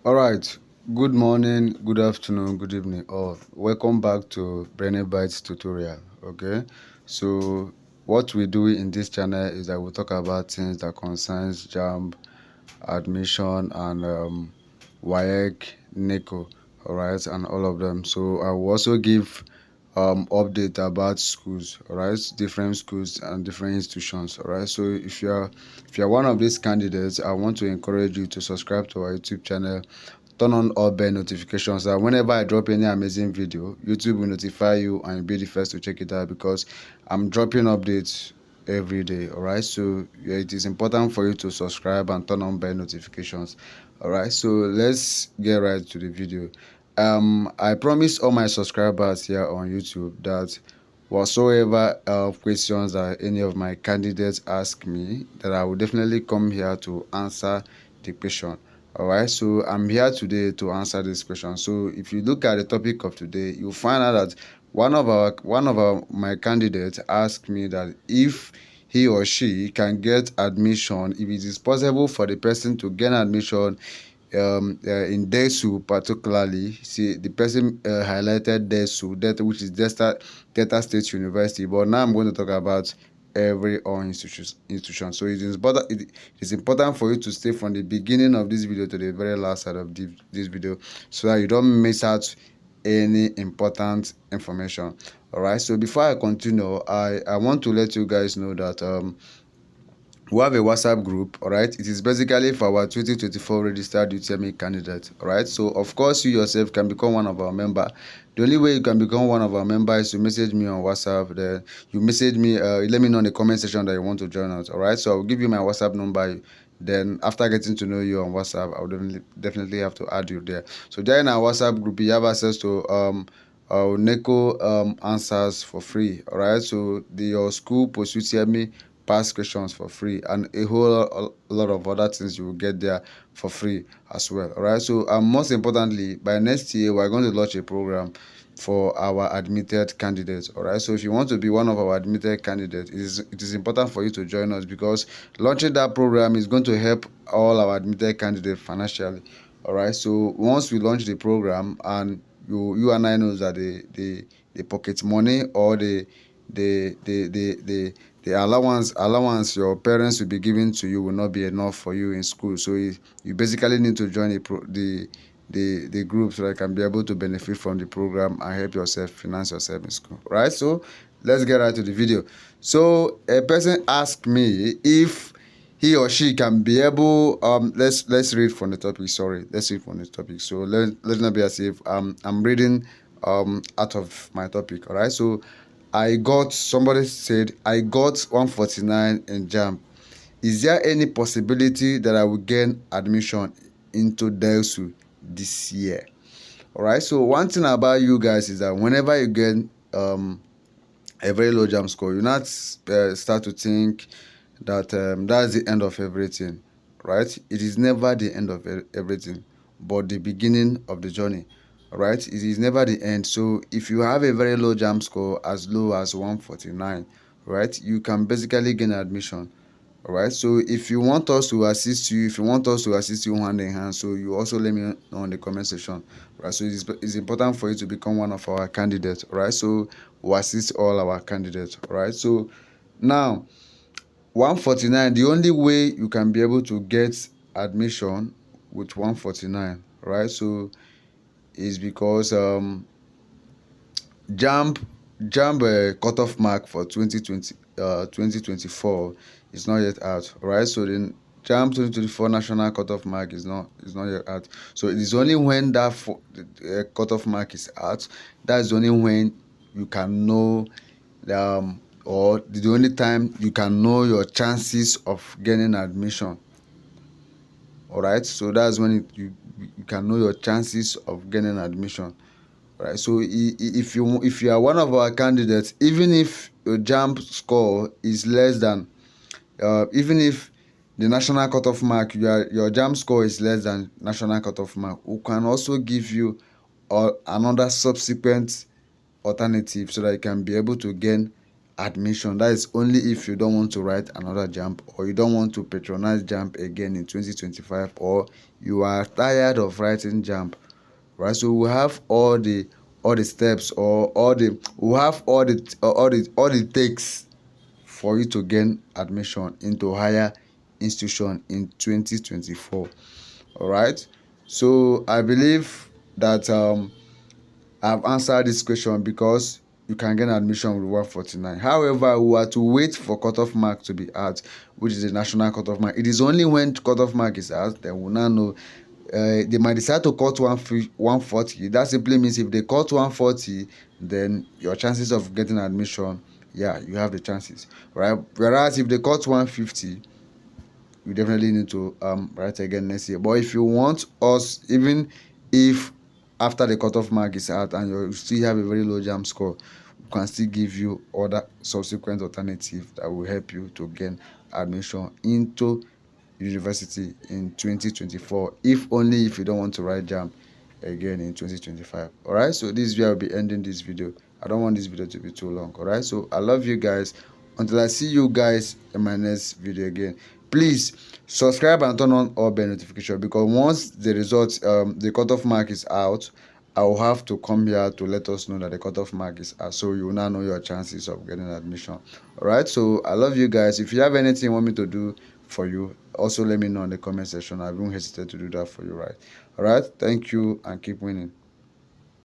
All right. Good morning, good afternoon, good evening. All welcome back to Brainybite tutorial. Okay, so what we do in this channel is that we talk about things that concerns Jamb, admission, and WAEC, NECO. All right, and all of them. So I will also give update about schools, all right, different schools and different institutions. All right, so if you're one of these candidates, I want to encourage you to subscribe to our YouTube channel, turn on all bell notifications, that whenever I drop any amazing video, YouTube will notify you and you'll be the first to check it out, because I'm dropping updates every day. All right, so yeah, it is important for you to subscribe and turn on bell notifications. All right, so let's get right to the video. I promise all my subscribers here on YouTube that whatsoever questions that any of my candidates ask me, that I will definitely come here to answer the question. All right, so I'm here today to answer this question. So if you look at the topic of today, you'll find out that one of our my candidates asked me that if he or she can get admission, if it is possible for the person to gain admission in DESU, particularly. See, the person highlighted DESU, which is Delta State University, but now I'm going to talk about every all institution. So it is important for you to stay from the beginning of this video to the very last side of this video, so that you don't miss out any important information. All right, so before I continue, I want to let you guys know that we have a WhatsApp group. All right, it is basically for our 2024 registered UTME candidates. All right, so of course you yourself can become one of our member. The only way you can become one of our members is to message me on WhatsApp. Then you message me, let me know in the comment section that you want to join us. All right, so I'll give you my WhatsApp number. Then after getting to know you on WhatsApp, I'll definitely have to add you there. So join our WhatsApp group. You have access to NECO answers for free. All right, so your school post UTME past questions for free, and a whole lot of other things you will get there for free as well. All right, so most importantly, by next year we're going to launch a program for our admitted candidates. All right, so if you want to be one of our admitted candidates, it is important for you to join us, because launching that program is going to help all our admitted candidates financially. All right, so once we launch the program, and you and I knows that the pocket money, or the allowance your parents will be giving to you will not be enough for you in school. So you basically need to join the group, so that you can be able to benefit from the program and help yourself finance yourself in school. Right, so let's get right to the video. So a person asked me if he or she can be able, let's read from the topic. Sorry, let's read from the topic. So let's not be as if I'm reading out of my topic. All right, so somebody said I got 149 in Jamb. Is there any possibility that I will gain admission into DESU this year? All right, so one thing about you guys is that whenever you get a very low Jamb score, you not start to think that that's the end of everything. Right, it is never the end of everything, but the beginning of the journey. All right, it is never the end. So if you have a very low Jamb score, as low as 149, right, you can basically gain admission. All right, so if you want us to assist you, hand in hand, so you also let me know in the comment section. Right, so it's important for you to become one of our candidates. All right, so we assist all our candidates. All right, so now 149, the only way you can be able to get admission with 149, right, so is because Jamb cutoff mark for 2024 is not yet out. Right, so the Jamb 2024 national cutoff mark is not yet out. So it is only when that cutoff mark is out, that's only when you can know or the only time you can know your chances of getting admission. All right, so that's when you can know your chances of getting admission. Right, so if you are one of our candidates, even if your Jamb score is less than even if the national cutoff mark, your Jamb score is less than national cutoff mark, we can also give you another subsequent alternative, so that you can be able to gain admission. That is only if you don't want to write another Jamb, or you don't want to patronize Jamb again in 2025, or you are tired of writing Jamb, right? So we have all the steps, or we have all the takes for you to gain admission into higher institution in 2024. All right. So I believe that I've answered this question, because you can get admission with 149. However, we are to wait for cutoff mark to be out, which is the national cutoff mark. It is only when cutoff mark is out that we'll now know. They might decide to cut 140. That simply means if they cut 140, then your chances of getting admission, yeah, you have the chances, right? Whereas if they cut 150, you definitely need to write again next year. But if you want us, even if after the cutoff mark is out and you still have a very low Jamb score, we can still give you other subsequent alternatives that will help you to gain admission into university in 2024, if only if you don't want to write Jamb again in 2025. All right, so this is where I'll be ending this video. I don't want this video to be too long. All right, so I love you guys. Until I see you guys in my next video again, please subscribe and turn on all bell notification, because once the results, the cutoff mark is out, I will have to come here to let us know that the cutoff mark is out, so you will now know your chances of getting admission. All right, so I love you guys. If you have anything you want me to do for you, also let me know in the comment section. I won't hesitate to do that for you, right? All right, thank you, and keep winning.